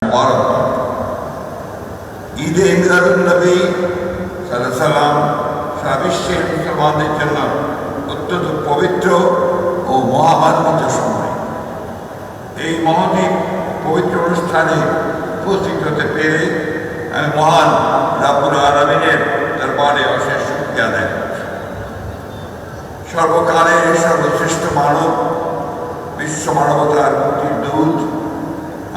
মুবারক। ঈদে মিলাদুন্নবী সাল্লাল্লাহু আলাইহি সাল্লাম সারা বিশ্বের মুসলমানদের জন্য অত্যন্ত পবিত্র ও মহামান্বিত সময়। এই মহতী পবিত্র অনুষ্ঠানে উপস্থিত হতে পেরে আমি মহান রাব্বুল আলামিনের দরবারে অশেষ শুকরিয়া আদায় করছি। সর্বকালের সর্বশ্রেষ্ঠ মানব, বিশ্ব মানবতার মুক্তির দূত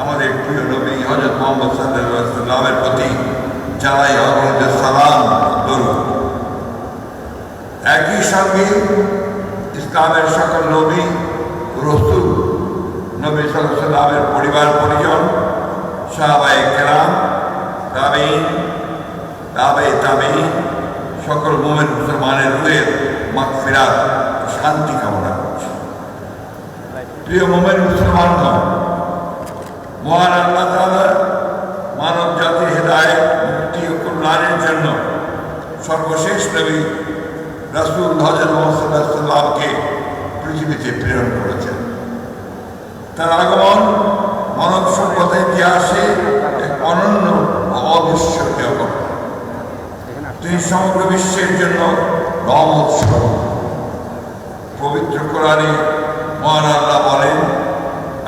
আমাদের প্রিয় নবী হযরত মুহাম্মদ সাল্লাল্লাহু আলাইহি ওয়াসাল্লামের প্রতি জানাই অগণিত সালাম দরুদ। একই সঙ্গে ইসলামের সকল নবী রাসূল, নবী সাল্লাল্লাহু আলাইহি ওয়াসাল্লামের পরিবার পরিজন, সাহাবায়ে কেরাম, তাবেঈন, তাবেঈন সকল মুমিন মুসলমানের রূহের মাগফিরাত ও শান্তি কামনা করছি। প্রিয় মুমিন মুসলমানগণ, মহান আল্লাহ তাআলা মানব জাতির হেদায়েত, মুক্তি ও কল্যাণের জন্য সর্বশেষ নবী রাসূল হযরত মুহাম্মদ সাল্লাল্লাহু আলাইহি ওয়াসাল্লামকে পৃথিবীতে প্রেরণ করেছেন। তার আগমন মানব সভ্যতার ইতিহাসে এক অনন্য ও অবিস্মরণীয় ঘটনা। তিনি সমগ্র বিশ্বের জন্য রহমত স্বরূপ। পবিত্র কোরআনে মহান আল্লাহ বলেন,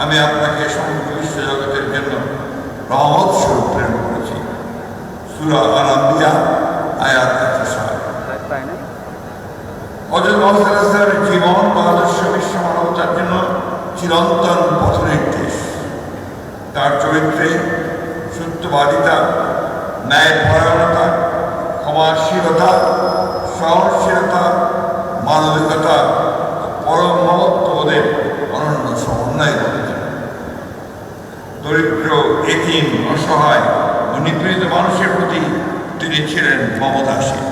আমি আপনাকে সমগ্র বিশ্ব জগতের জন্য রহমত স্বরূপ প্রেরণ করেছি। সূরা আল-আম্বিয়া আয়াত 107। হযরত মুহাম্মদ সাল্লাল্লাহু আলাইহি ওয়াসাল্লামের জীবন ও আদর্শ বিশ্ব মানবতার জন্য চিরন্তন পথনির্দেশ। তার চরিত্রে সত্যবাদিতা, ন্যায়পরায়ণতা, ক্ষমাশীলতা, সহনশীলতা, মানবিকতা ও পরম মমত্ববোধের অনন্য সমন্বয় ঘটেছে। দরিদ্র, এতিম, অসহায় ও নিপীড়িত মানুষের প্রতি তিনি ছিলেন মমতাশীল।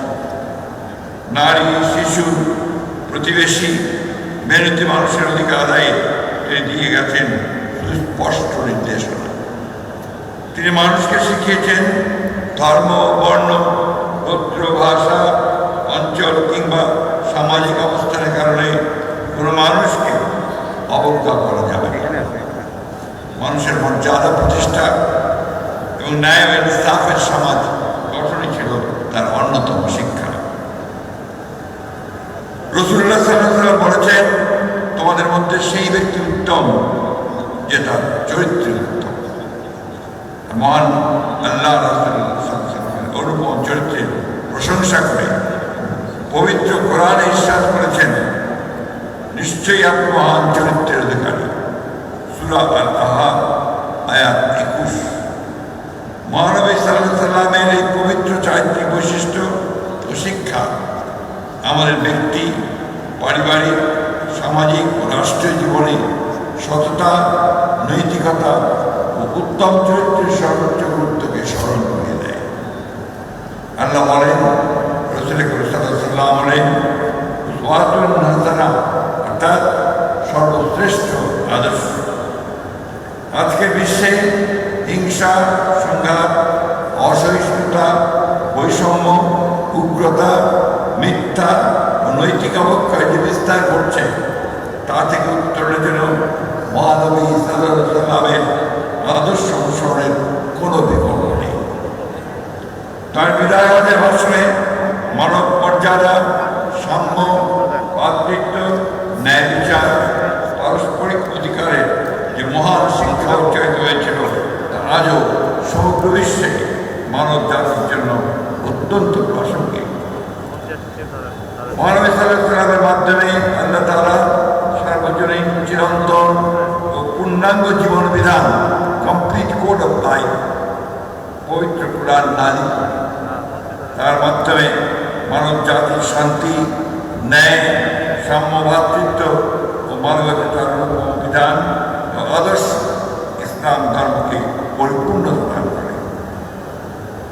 নারী, শিশু, প্রতিবেশী, মেহনতি মানুষের অধিকার আদায়ে তিনি দিয়ে গেছেন সুস্পষ্ট নির্দেশনা। তিনি মানুষকে শিখিয়েছেন ধর্ম, বর্ণ, গোত্র, ভাষা, অঞ্চল কিংবা সামাজিক অবস্থানের কারণে কোনো মানুষকে অবজ্ঞা করা যাবে না। মানুষের মর্যাদা প্রতিষ্ঠা এবং ন্যায় ও ইনসাফের সমাজ গঠনই ছিল তার অন্যতম শিক্ষা। রাসূলুল্লাহ সাল্লাল্লাহু আলাইহি ওয়াসাল্লাম বলেছেন, তোমাদের মধ্যে সেই ব্যক্তি উত্তম যে তার চরিত্র উত্তম। মহান আল্লাহ রাসূল সাল্লাল্লাহু আলাইহি ওয়াসাল্লামের অনুপম চরিত্রের প্রশংসা করে পবিত্র কোরআনে ইরশাদ করেছেন, নিশ্চয়ই আপনি মহান চরিত্রের অধিকারী। সূরা আল-আহজাব আয়াত 21। মহানবী সাল্লাল্লাহু আলাইহি ওয়াসাল্লামের এই পবিত্র চারিত্রিক বৈশিষ্ট্য ও শিক্ষা আমাদের ব্যক্তি, পারিবারিক, সামাজিক ও রাষ্ট্রীয় জীবনে সততা, নৈতিকতা ও উত্তম চরিত্রের সর্বোচ্চ গুরুত্বকে স্মরণ করিয়ে দেয়। আল্লাহ বলেন, রাসূল করিম সাল্লাল্লাহু আলাইহি ওয়াসাল্লাম বলেন, উসওয়াতুন হাসানা অর্থাৎ সর্বশ্রেষ্ঠ আদর্শ। আজকের বিশ্বে হিংসা, সংঘাত, অসহিষ্ণুতা, বৈষম্য, উগ্রতা, মিথ্যা ও নৈতিক অবক্ষয় যে বিস্তার করছে, তা থেকে উত্তরণের জন্য মহানবী সাল্লাল্লাহু আলাইহি ওয়াসাল্লামের আদর্শ অনুসরণের কোনো বিকল্প নেই। তার বিদায়বাদের ভাষণে মানব মর্যাদা, সাম্য, ভ্রাতৃত্ব, ন্যায় বিচার, পারস্পরিক অধিকারের যে মহান শিক্ষা উচ্চারিত হয়েছিল, তা আজও সমগ্র বিশ্বে মানব জাতির জন্য অত্যন্ত প্রাসঙ্গিক। মহানবী সাল্লাল্লাহু আলাইহি ওয়াসাল্লামের মাধ্যমে আল্লাহ তাআলা সার্বজনীন, চিরন্তন ও পূর্ণাঙ্গ জীবন বিধান, কমপ্লিট কোড অফ লাইফ, পবিত্র কোরআন নাযিল করেন। তার মাধ্যমে মানব জাতির শান্তি, ন্যায়, সাম্য, ভ্রাতৃত্ব ও মানবতার অনুপম বিধান ও আদর্শ ইসলাম ধর্মকে পরিপূর্ণতা দান করে।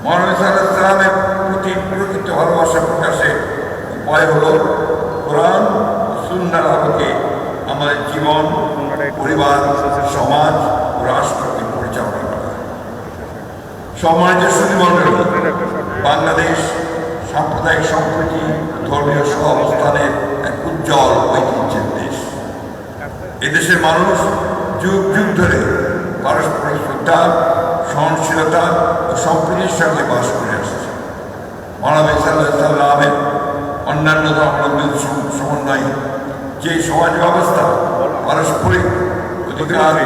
মহানবী সাল্লাল্লাহু আলাইহি ওয়াসাল্লামের প্রতি প্রকৃত ভালোবাসা প্রকাশের উপায় হল কোরআন ও সুন্নাহর আলোকে আমাদের জীবন, পরিবার, সমাজ ও রাষ্ট্রকে পরিচালনা করা। সম্মানিত সুধীমণ্ডলী, বাংলাদেশ সাম্প্রদায়িক সম্প্রীতি, ধর্মীয় সহাবস্থানের এক উজ্জ্বল ঐতিহ্যের দেশ। এদেশের মানুষ যুগ যুগ ধরে পারস্পরিক শ্রদ্ধা, সহনশীলতা ও সম্প্রীতির সঙ্গে বাস করে আসছে। মহানবী সাল্লাল্লাহু আলাইহি ওয়াসাল্লামের অন্যান্য ধর্মাবলম্বীর সমন্বয়ে যে সমাজ ব্যবস্থা পারস্পরিক অধিকার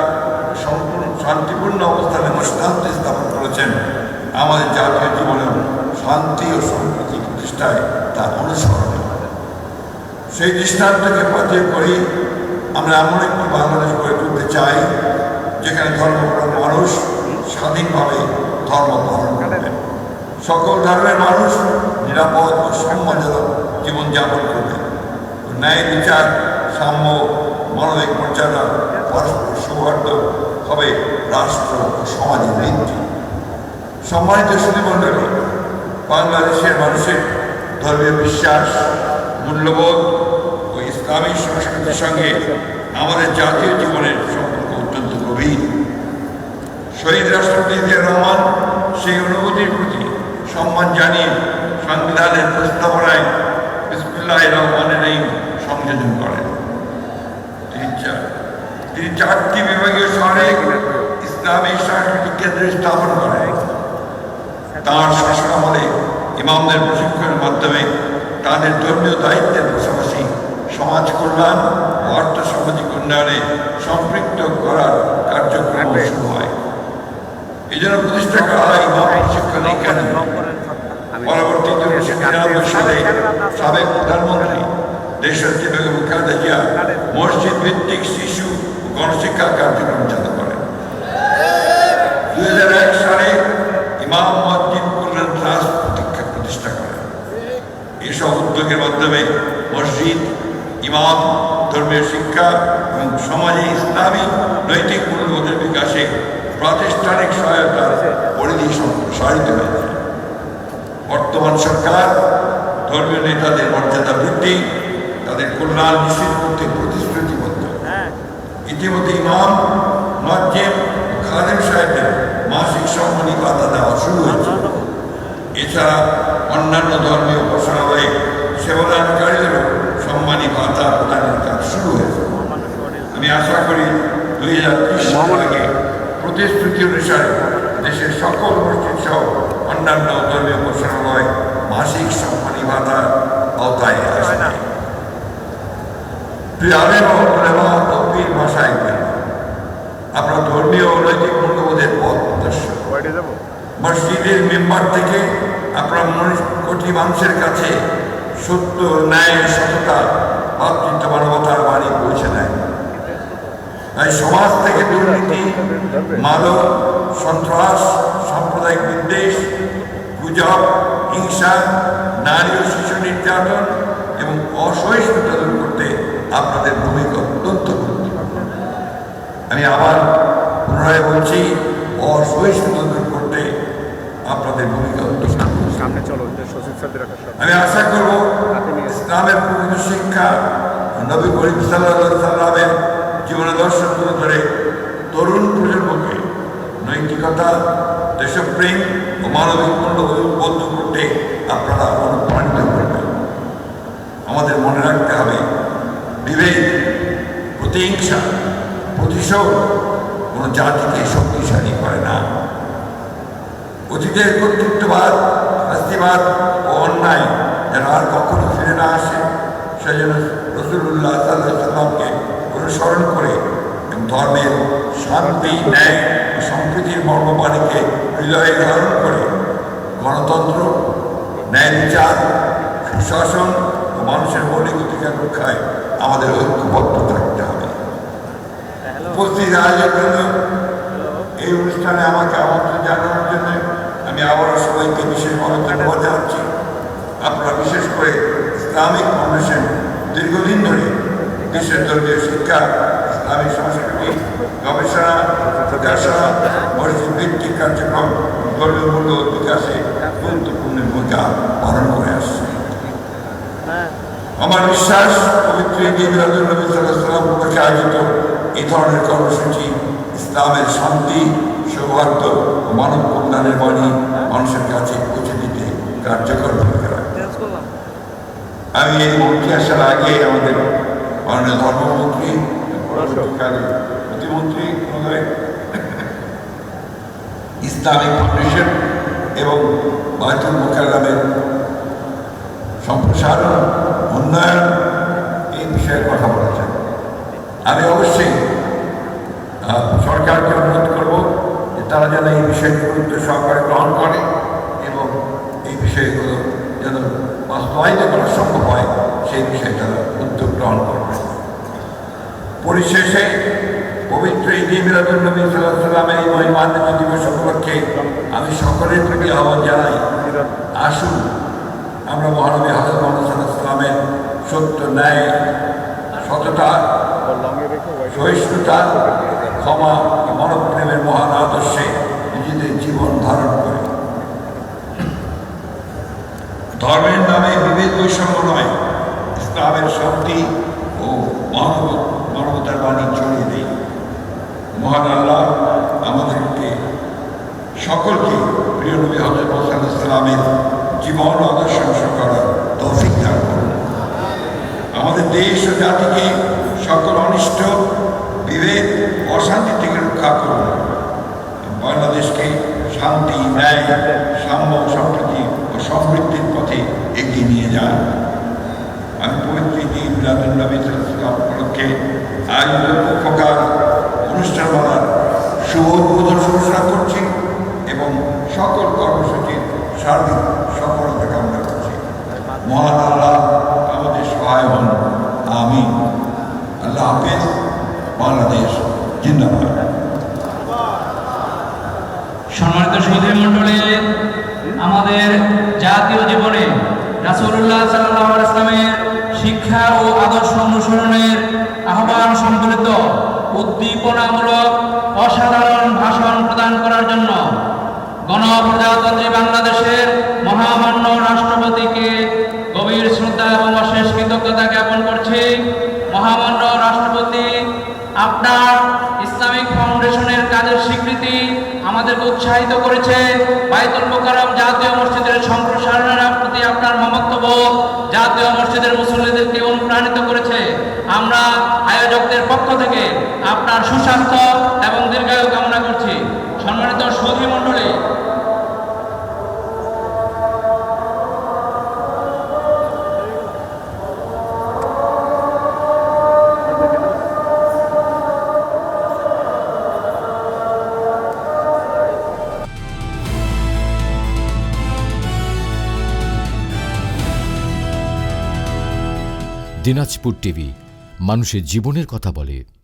সম্পূর্ণ শান্তিপূর্ণ অবস্থানে দৃষ্টান্ত স্থাপন করেছেন, আমাদের জাতীয় জীবনে শান্তি ও সম্প্রীতি প্রতিষ্ঠায় তা অনুসরণ। সেই দৃষ্টান্তকে পথে করেই আমরা এমন একটি বাংলাদেশ গড়ে তুলতে চাই যেখানে ধর্মপ্রাণ মানুষ স্বাধীনভাবে ধর্ম পালন করবেন, সকল ধর্মের মানুষ নিরাপদ ও সম্মানজনক জীবনযাপন করবেন, ন্যায় বিচার, সাম্য, মানবিক মর্যাদা, পরস্পর সৌহার্দ্য হবে রাষ্ট্র ও সমাজের ভিত্তি। সম্মানিত সুধীমণ্ডলী, বাংলাদেশের মানুষের ধর্মীয় বিশ্বাস, মূল্যবোধ ও ইসলামী সংস্কৃতির সঙ্গে আমাদের জাতীয় জীবনের সম্পর্ক অত্যন্ত গভীর। শহীদ রাষ্ট্রপতি জিয়াউর রহমান সেই অনুভূতির প্রতি সম্মান জানিয়ে সংবিধানের প্রস্তাবনায় বিসমিল্লাহির রহমানির রহিম সংযোজন করেন। তিনি 4টি বিভাগীয় শহরে ইসলামী সাংস্কৃতিক কেন্দ্র স্থাপন করেন। তাঁর শাসনামলে ইমামদের প্রশিক্ষণের মাধ্যমে তাদের ধর্মীয় দায়িত্বের পাশাপাশি সমাজ কল্যাণ ও অর্থ সামাজিক উন্নয়নে সম্পৃক্ত করার কার্যক্রম শুরু হয়। এই জন্য প্রতিষ্ঠা করা হয় ইমাম প্রশিক্ষণ একাডেমি। পরবর্তীতে 1999 সালে সাবেক প্রধানমন্ত্রী দেশনেত্রী বেগম খালেদা জিয়া মসজিদ ভিত্তিক শিশু ও গণশিক্ষা কার্যক্রম চালু করেন। 2001 সালে ইমাম মসজিদ কল্যাণ ট্রাস্ট প্রতিষ্ঠা করেন। এসব উদ্যোগের মাধ্যমে মসজিদ, ইমাম, ধর্মীয় শিক্ষা এবং সমাজে ইসলামী নৈতিক মূল্যবোধের বিকাশে প্রাতিষ্ঠানিক সহায়তার পরিধি সম্প্রসারিত হয়েছে। বর্তমান সরকার ধর্মীয় নেতাদের মর্যাদা বৃদ্ধি, তাদের কল্যাণ নিশ্চিত করতে প্রতিশ্রুতিবদ্ধ। ইতিমধ্যে ইমাম, মুয়াজ্জিন ও খাদেম সাহেবদের মাসিক সম্মানী ভাতা দেওয়া শুরু হয়েছে। এছাড়া অন্যান্য ধর্মীয় উপাসনালয়ে সেবাদানকারীদেরও সম্মানী ভাতা প্রদানের কাজ শুরু হয়েছে। আমি আশা করি 2030 সাল আগে প্রতিশ্রুতি অনুসারে দেশের সকল মসজিদ সহ অন্যান্য ধর্মীয় উপাসনালয় মাসিক সম্মানী ভাতার আওতায় আসবে। প্রিয় আলেম ও উলামা ও পীর ভাষায় আমরা ধর্মীয় ও নৈতিক মূল্যবোধের পথ প্রদর্শক। মসজিদের মেম্বার থেকে আপনার কোটি মানুষের কাছে সত্য, ন্যায়, সততা, ভাতৃত্ব, মানবতার বাণী পৌঁছে দেয়। তাই সমাজ থেকে দুর্নীতি, মাদক, সন্ত্রাস, সাম্প্রদায়িক বিদ্বেষ, গুজব, হিংসা, নারী ও শিশু নির্যাতন এবং অসহিষ্ণুতা দূর করতে আপনাদের ভূমিকা অত্যন্ত গুরুত্বপূর্ণ। আমি আবার পুনরায় বলছি, অসহিষ্ণুতা দূর করতে আপনাদের ভূমিকা অত্যন্ত। আমি আশা করব ইসলামের প্রকৃত শিক্ষা, নবী করিম সাল্লাল্লাহু আলাইহি সাল্লামের জীবন দর্শন তুলে ধরে তরুণ প্রজন্মকে নৈতিকতা, দেশপ্রেম ও মানবিক মূল্যবোধ উদ্বুদ্ধ করতে আপনারা অনুপ্রাণিত করবেন। আমাদের মনে রাখতে হবে, বিভেদ, প্রতিহিংসা, প্রতিশোধ কোনো জাতিকে শক্তিশালী করে না। অতীতের কর্তৃত্ববাদ, শাস্তিবাদ ও অন্যায় যেন আর কখনো ফিরে না আসে, সেজন্য রাসূলুল্লাহ সাল্লাল্লাহু আলাইহি ওয়াসাল্লামকে অনুসরণ করে এবং ধর্মের শান্তি, ন্যায় ও সম্প্রীতির মর্মবাণীকে হৃদয়ে ধারণ করে গণতন্ত্র, ন্যায় বিচার, সুশাসন ও মানুষের মৌলিক অধিকার রক্ষায় আমাদের ঐক্যবদ্ধ থাকতে হবে। উপস্থিত আয়োজকবৃন্দ, এই অনুষ্ঠানে আমাকে আমন্ত্রণ জানানোর জন্য আমি আবারও সবাইকে বিশেষভাবে ধন্যবাদ জানাচ্ছি। আপনারা বিশেষ করে ইসলামিক ফাউন্ডেশন দীর্ঘদিন ধরে দেশের ধর্মীয় শিক্ষা, ইসলামিক সংস্কৃতি, গবেষণা, প্রকাশনা, মসজিদ ভিত্তিক কার্যক্রম, ধর্মীয় মূল্যবোধ বিকাশে গুরুত্বপূর্ণ ভূমিকা পালন করে আসছে। আমার বিশ্বাস, পবিত্র ঈদে মিলাদুন্নবী সাল্লাল্লাহু আলাইহি ওয়াসাল্লাম উপলক্ষে আয়োজিত এই ধরনের কর্মসূচি ইসলামের শান্তি, সৌহার্দ্য ও মানব কল্যাণের বাণী মানুষের কাছে পৌঁছে দিতে কার্যকর ভূমিকা রাখবে। আমি এই মন্ত্রী আসার আগে আমাদের মাননীয় ধর্মমন্ত্রী, প্রতিমন্ত্রী মহোদয় ইসলামিক ফাউন্ডেশন এবং বায়তুল মুকাররমের সম্প্রসারণ, উন্নয়ন, এই বিষয়ে কথা বলেছেন। আমি অবশ্যই সরকারকে অনুরোধ করব যে তারা যেন এই বিষয়টি গুরুত্ব সহকারে গ্রহণ করে এবং এই বিষয়গুলো যেন বাস্তবায়িত করা সম্ভব হয় সেই বিষয়ে তারা উদ্যোগ গ্রহণ করবে। পরিশেষে পবিত্র ঈদে মিলাদুন্নবী সাল্লাল্লাহু আলাইহি ওয়াসাল্লামের এই মহিমান্বিত দিবস উপলক্ষে আমি সকলের প্রতি আহ্বান জানাই, আসুন আমরা মহানবী হযরত মুহাম্মদ সাল্লাল্লাহু আলাইহি ওয়াসাল্লামের সত্য, ন্যায়, সততা, সহিষ্ণুতা, ক্ষমা, মানবপ্রেমের মহান আদর্শে নিজেদের জীবন ধারণ করে ধর্মের নামে বিভেদ বৈষম্য নয়, ইসলামের শান্তি ও মানবতার বাণী ছড়িয়ে দেয়। মহান আল্লাহ আমাদেরকে সকলকে প্রিয় নবী হযরত মুহাম্মদ সাল্লাল্লাহু আলাইহি ওয়াসাল্লামের জীবন আদর্শ অনুসরণ করার তৌফিক দান করুন। আমাদের দেশ ও জাতিকে সকল অনিষ্ট, বিভেদ, অশান্তি থেকে রক্ষা করুন। বাংলাদেশকে শান্তি, ন্যায়, সাম্য, সম্প্রীতি ও সমৃদ্ধির পথে এগিয়ে নিয়ে যান। আমি পবিত্র ঈদ মিলাদুন্নবী সাল্লাল্লাহু আলাইহি ওয়াসাল্লাম উপলক্ষে আয়োজিত উপকার অনুষ্ঠানমালার শুভ উদ্বোধন ঘোষণা করছি এবং সকল কর্মসূচির সার্বিক সফলতা কামনা করছি। মহান আল্লাহ আমাদের সহায় হন। আমিন। আল্লাহ হাফেজ। বাংলাদেশ জিন্দাবাদ। সম্মানিত সুধী মণ্ডলী, আমাদের জাতীয় জীবনে রাসূলুল্লাহ সাল্লাল্লাহু আলাইহি ওয়াসাল্লামের শিক্ষা ও আদর্শ অনুসরণের আহ্বান সম্বলিত উদ্দীপনামূলক অসাধারণ ভাষণ প্রদান করার জন্য গণপ্রজাতন্ত্রী বাংলাদেশের মহামান্য রাষ্ট্রপতিকে গভীর শ্রদ্ধা এবং অশেষ কৃতজ্ঞতা জ্ঞাপন করছি। মহামান্য রাষ্ট্রপতি, আপনার ইসলামিক ফাউন্ডেশনের কাজের স্বীকৃতি আমাদেরকে উৎসাহিত করেছে। বায়তুল মুকাররম জাতীয় মসজিদের সম্প্রসারণের প্রতি আপনার মমত্ববোধ জাতীয় মসজিদের মুসল্লিদেরকে অনুপ্রাণিত করেছে। আমরা আয়োজকদের পক্ষ থেকে আপনার সুস্বাস্থ্য এবং দীর্ঘায়ু কামনা করছি। সম্মানিত সুধী মণ্ডলী, দিনাজপুর টিভি, মানুষের জীবনের কথা বলে।